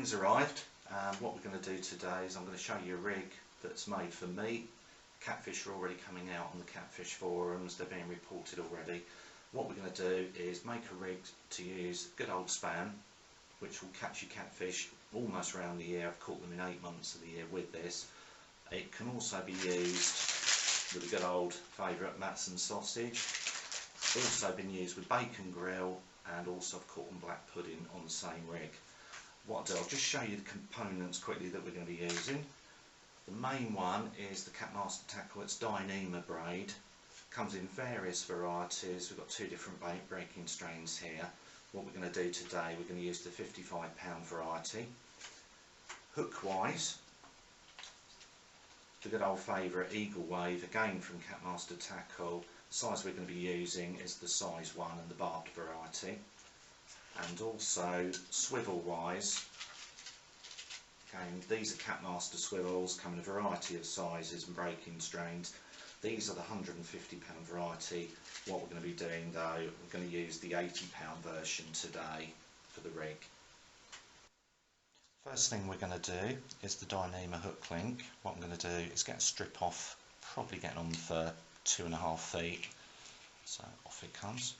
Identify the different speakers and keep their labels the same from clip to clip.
Speaker 1: spring's arrived. What we're going to do today is I'm going to show you a rig that's made for me. Catfish are already coming out on the Catfish forums, they're being reported already. What we're going to do is make a rig to use good old span, which will catch your catfish almost around the year. I've caught them in 8 months of the year with this. It can also be used with a good old favourite Matson sausage. Also been used with bacon grill, and also I've caught on black pudding on the same rig. What I'll do, I'll just show you the components quickly that we're going to be using. The main one is the Catmaster Tackle. It's Dyneema braid. Comes in various varieties. We've got 2 different bait breaking strains here. What we're going to do today, we're going to use the 55-pound variety. Hook wise, the good old favourite Eagle Wave, again from Catmaster Tackle. The size we're going to be using is the size 1 and the barbed variety. And also swivel wise, again, these are Catmaster swivels, come in a variety of sizes and breaking strains. These are the 150-pound variety. What we're going to be doing though, we're going to use the 80-pound version today for the rig. First thing we're going to do is the Dyneema hook link. What I'm going to do is get a strip off, probably getting on for 2.5 feet. So off it comes.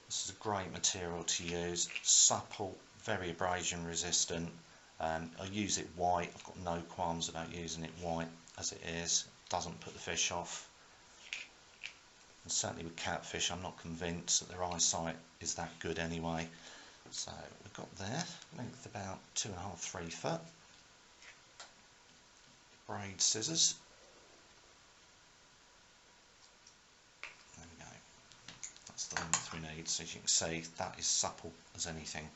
Speaker 1: This is a great material to use, supple, very abrasion resistant. I use it white. I've got no qualms about using it white as it is. Doesn't put the fish off. And certainly with catfish, I'm not convinced that their eyesight is that good anyway. So we've got there, length about 2.5–3 foot. Braid scissors. There we go. That's the length we need. So as you can see, that is supple as anything.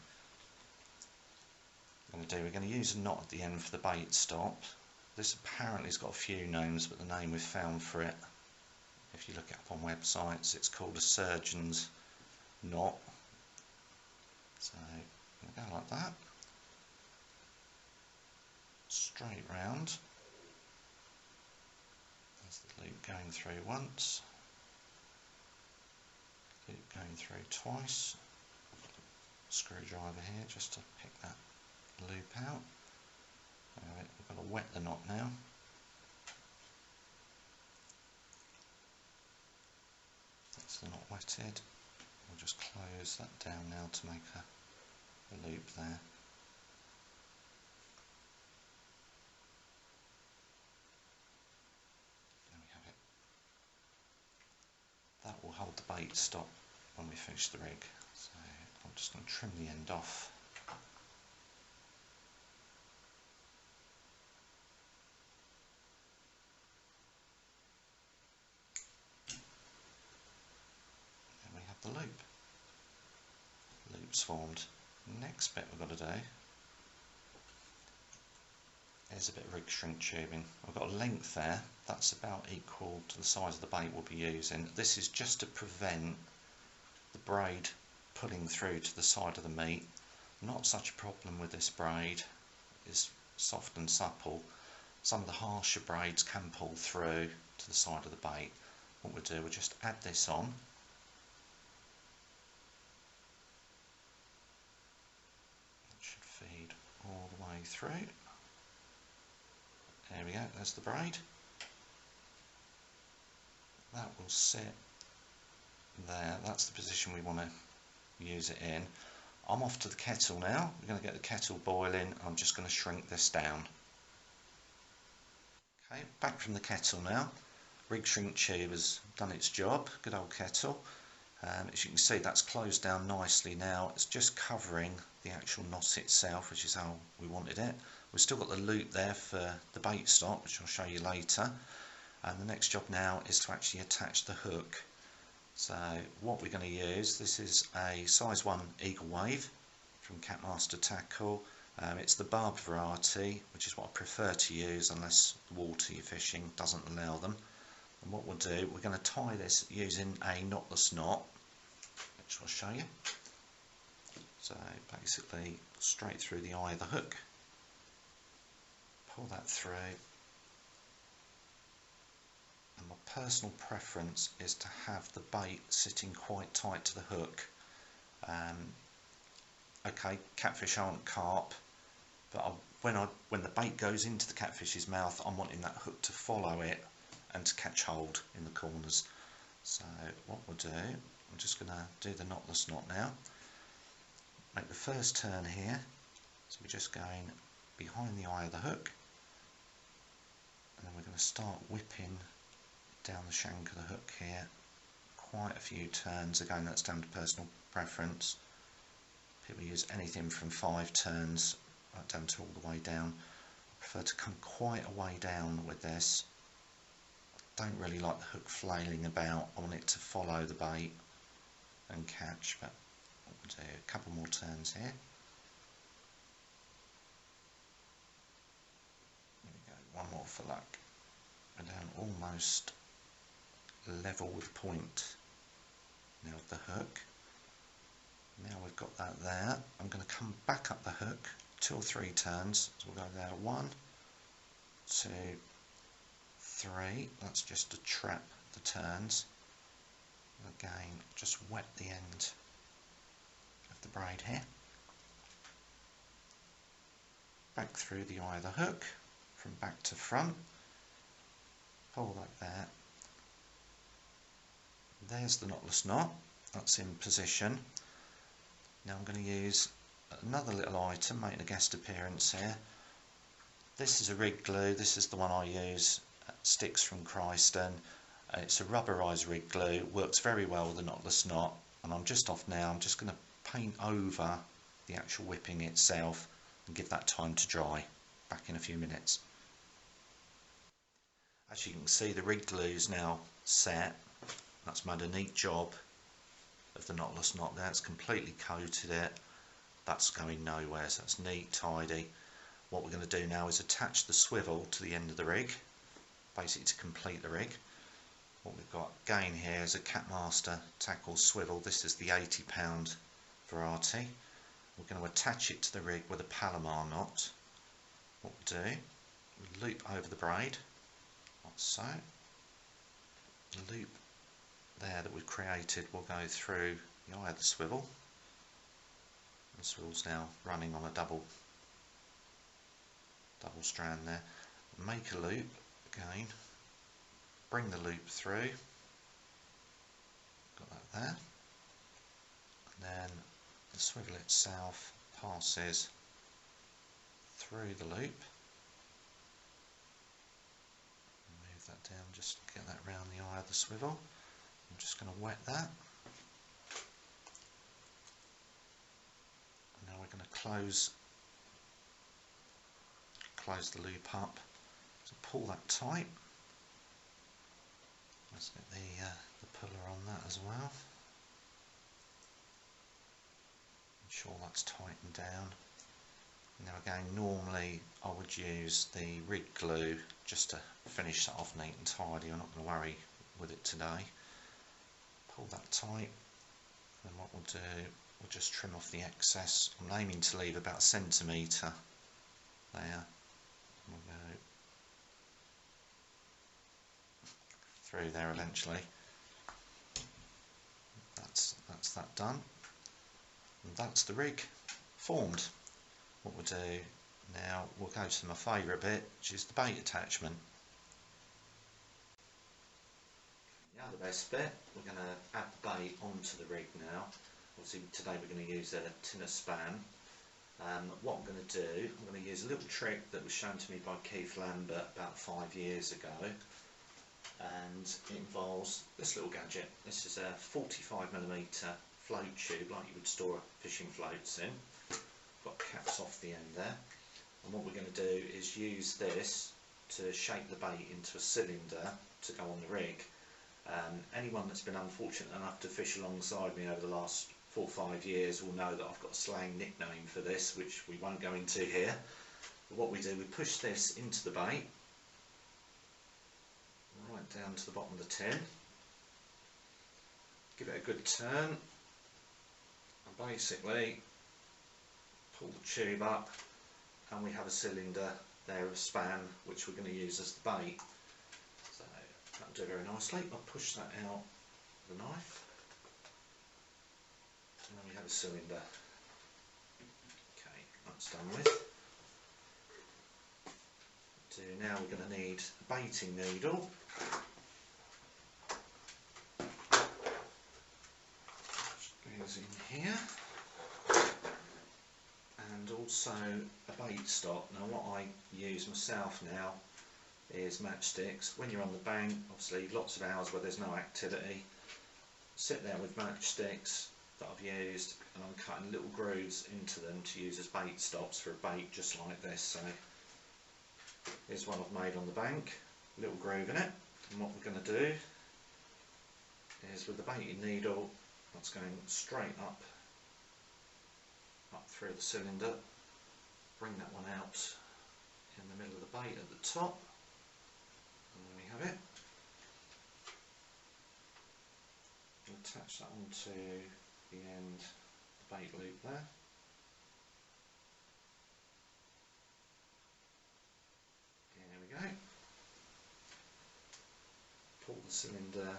Speaker 1: We're going to use a knot at the end for the bait stop. This apparently has got a few names, but the name we've found for it, if you look it up on websites, it's called a surgeon's knot. So we'll go like that, straight round. There's the loop going through once, loop going through twice. Screwdriver here just to pick that loop out. Alright, we've got to wet the knot now. That's the knot wetted. We'll just close that down now to make a loop there. There we have it. That will hold the bait stop when we finish the rig. So I'm just going to trim the end off. We have the loop. Loop's formed. Next bit we've got to do is a bit of rig shrink tubing. I've got a length there, that's about equal to the size of the bait we'll be using. This is just to prevent the braid pulling through to the side of the meat. Not such a problem with this braid, it's soft and supple. Some of the harsher braids can pull through to the side of the bait. What we'll do, we'll just add this on. Should feed all the way through. There we go, there's the braid. That will sit there, that's the position we want to use it in. I'm off to the kettle now, we're going to get the kettle boiling. I'm just going to shrink this down. Okay, back from the kettle now. Rig shrink tube has done its job, good old kettle. As you can see, that's closed down nicely now. It's just covering the actual knot itself, which is how we wanted it. We've still got the loop there for the bait stop, which I'll show you later. And the next job now is to actually attach the hook. So what we're going to use, this is a size 1 Eagle Wave from Catmaster Tackle. It's the barbed variety, which is what I prefer to use unless the water you're fishing doesn't allow them. And what we'll do, we're going to tie this using a knotless knot, which I'll show you. So basically straight through the eye of the hook. Pull that through. And my personal preference is to have the bait sitting quite tight to the hook. Okay, catfish aren't carp, but when the bait goes into the catfish's mouth, I'm wanting that hook to follow it and to catch hold in the corners. So what we'll do, I'm just going to do the knotless knot now. Make the first turn here, so we're just going behind the eye of the hook, and then we're going to start whipping down the shank of the hook here. Quite a few turns, again that's down to personal preference. People use anything from 5 turns right down to all the way down. I prefer to come quite a way down with this. I don't really like the hook flailing about. I want it to follow the bait and catch, but we'll do a couple more turns here. There we go, one more for luck. We're down almost level with point now of the hook. Now we've got that there. I'm going to come back up the hook 2 or 3 turns. So we'll go there 1, 2, 3. That's just to trap the turns. Again, just wet the end of the braid here. Back through the eye of the hook from back to front. Pull that there. There's the knotless knot. That's in position. Now I'm going to use another little item making a guest appearance here. This is a rig glue. This is the one I use. Sticks from Christen. It's a rubberized rig glue. Works very well with the knotless knot. And I'm just off now. I'm just going to paint over the actual whipping itself and give that time to dry. Back in a few minutes. As you can see, the rig glue is now set. That's made a neat job of the knotless knot there. It's completely coated it. That's going nowhere, so that's neat, tidy. What we're going to do now is attach the swivel to the end of the rig, basically to complete the rig. What we've got again here is a Catmaster Tackle swivel. This is the £80 variety. We're going to attach it to the rig with a Palomar knot. What we'll do, we loop over the braid, like so. The loop there that we've created will go through the eye of the swivel. The swivel's now running on a double strand there. Make a loop again, bring the loop through, got that there, and then the swivel itself passes through the loop. Move that down, just get that round the eye of the swivel. I'm just going to wet that. And now we're going to close the loop up. So pull that tight. Let's get the puller on that as well. Ensure that's tightened down. Now again, normally I would use the rig glue just to finish that off neat and tidy. I'm not going to worry with it today. Pull that tight, and what we'll do, we'll just trim off the excess. I'm aiming to leave about 1 centimetre there. We'll go through there eventually. That's that done. And that's the rig formed. What we'll do now, we'll go to my favourite bit, which is the bait attachment. Now the best bit, we're going to add the bait onto the rig now. Obviously today we're going to use a tin of span. What I'm going to do, I'm going to use a little trick that was shown to me by Keith Lambert about 5 years ago, and it involves this little gadget. This is a 45mm float tube like you would store fishing floats in. Got caps off the end there, and what we're going to do is use this to shape the bait into a cylinder to go on the rig. Anyone that's been unfortunate enough to fish alongside me over the last 4 or 5 years will know that I've got a slang nickname for this, which we won't go into here. But what we do, we push this into the bait, right down to the bottom of the tin, give it a good turn, and basically pull the tube up, and we have a cylinder there of span which we're going to use as the bait. So that'll do very nicely. I'll push that out with a knife, and then we have a cylinder. Okay, that's done with. do now, we're going to need a baiting needle. Goes in here. And also a bait stop. Now what I use myself now is matchsticks. When you're on the bank, obviously lots of hours where there's no activity, sit there with matchsticks that I've used, and I'm cutting little grooves into them to use as bait stops for a bait just like this. So here's one I've made on the bank, little groove in it, and what we're going to do is with the baiting needle, that's going straight up through the cylinder, bring that one out in the middle of the bait at the top, and there we have it. We'll attach that onto the end of the bait loop there. There we go. Pull the cylinder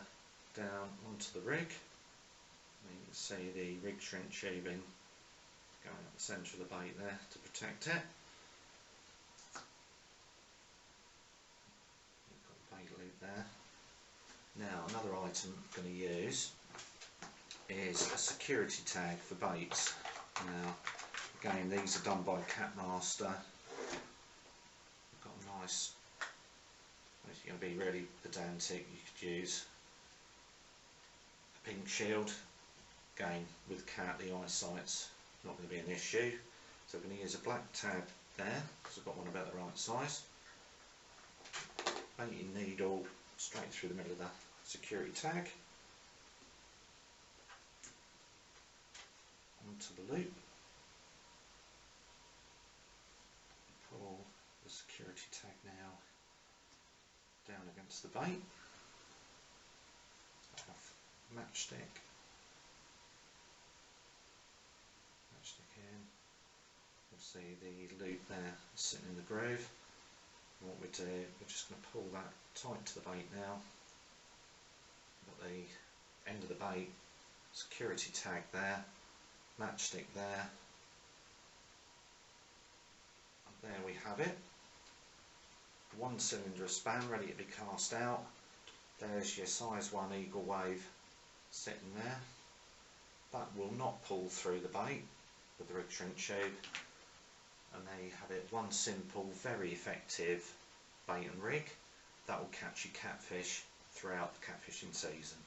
Speaker 1: down onto the rig, and you can see the rig shrink tubing going up the centre of the bait there to protect it. We've got the bait loop there. Now another item I'm going to use is a security tag for baits. Now again, these are done by Catmaster. They've got a nice, if you're going to be really pedantic, you could use a pink shield. Again, with cat, the eyesight's not going to be an issue, so I'm going to use a black tab there because I've got one about the right size. Baiting needle straight through the middle of the security tag onto the loop. Pull the security tag now down against the bait. Matchstick in. You'll see the loop there sitting in the groove. And what we do, we're just going to pull that tight to the bait now. Got the end of the bait, security tag there, matchstick there. And there we have it. One cylinder of span ready to be cast out. There's your size 1 eagle wave sitting there. That will not pull through the bait with the rig shrink tube, and there you have it, one simple, very effective bait and rig that will catch your catfish throughout the catfishing season.